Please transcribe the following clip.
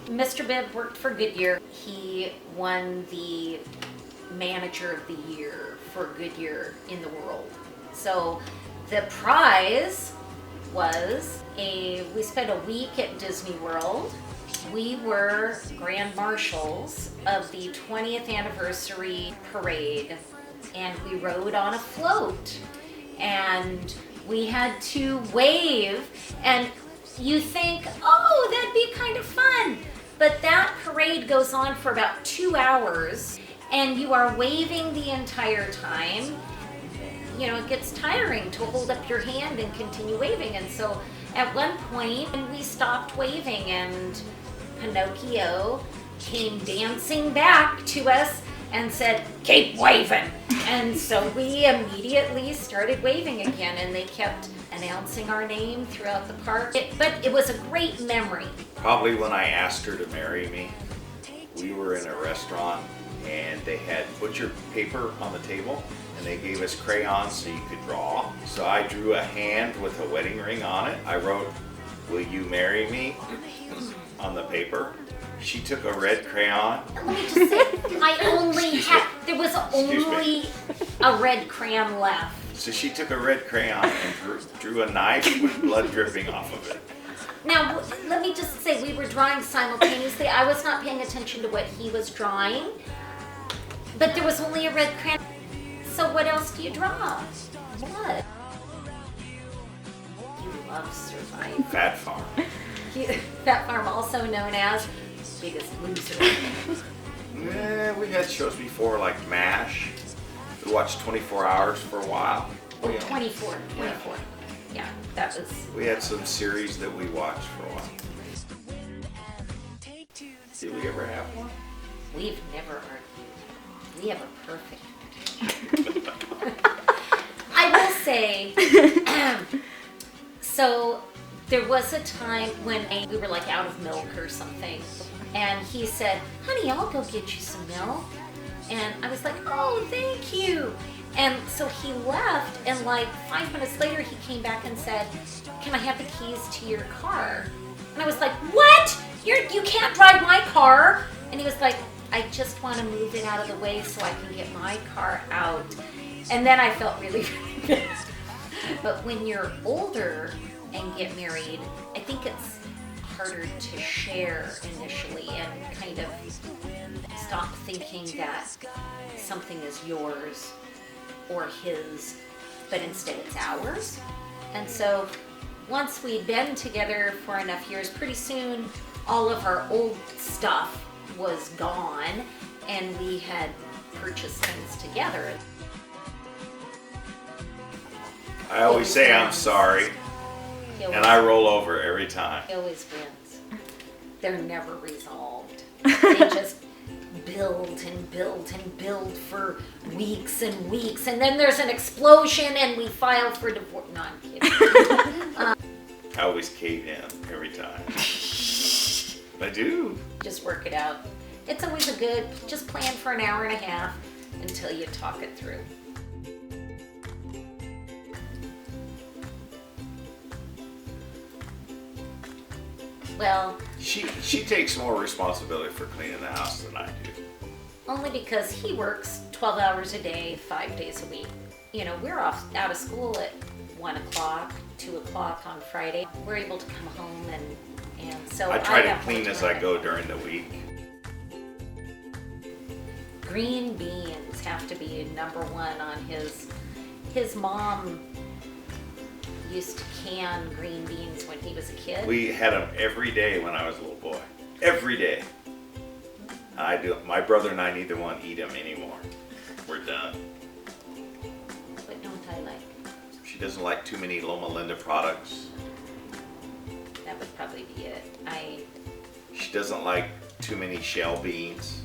Mr. Bibb worked for Goodyear. He won the Manager of the Year for Goodyear in the world. So the prize was we spent a week at Disney World. We were Grand Marshals of the 20th anniversary parade, and we rode on a float, and we had to wave, and you think, oh, that'd be kind of fun. But that parade goes on for about 2 hours, and you are waving the entire time. You know, it gets tiring to hold up your hand and continue waving. And so at one point, we stopped waving, and Pinocchio came dancing back to us and said, keep waving. And so we immediately started waving again, and they kept announcing our name throughout the park. But it was a great memory. Probably when I asked her to marry me, we were in a restaurant and they had butcher paper on the table, and they gave us crayons so you could draw. So I drew a hand with a wedding ring on it. I wrote, will you marry me, on the paper. She took a red crayon. Let me just say, there was only a red crayon left. So she took a red crayon and drew a knife with blood dripping off of it. Now, let me just say, we were drawing simultaneously. I was not paying attention to what he was drawing, but there was only a red crayon. So what else do you draw? Blood. You love Survivor. Fat Farm. Fat Farm, also known as Biggest Loser. We had shows before like MASH. We watched 24 Hours for a while. Oh, 24. Yeah, that was... We had some series that we watched for a while. Did we ever have one? We've never argued. We have a perfect... I will say, so there was a time when we were like out of milk or something, and he said, honey, I'll go get you some milk. And I was like, oh, thank you. And so he left, and like 5 minutes later, he came back and said, can I have the keys to your car? And I was like, what? You can't drive my car. And he was like, I just want to move it out of the way so I can get my car out. And then I felt really bad. But when you're older and get married, I think it's harder to share initially and kind of stop thinking that something is yours or his, but instead it's ours. And so once we'd been together for enough years, pretty soon all of our old stuff was gone, and we had purchased things together. I always say I'm sorry, and I roll over every time. He always wins. They're never resolved. They just build and build and build for weeks and weeks, and then there's an explosion and we file for divorce. No, I'm kidding. I always cave in every time. I do. Just work it out. It's always a good, just plan for an hour and a half until you talk it through. Well, she takes more responsibility for cleaning the house than I do. Only because he works 12 hours a day, 5 days a week. You know, we're off out of school at 1 o'clock, 2 o'clock on Friday. We're able to come home and so I try to have clean more as I time. go during the week. Green beans have to be number one on his mom used to can green beans when he was a kid. We had them every day when I was a little boy. Every day. I do. My brother and I neither one eat them anymore. We're done. What don't I like? She doesn't like too many Loma Linda products. That would probably be it. She doesn't like too many shell beans.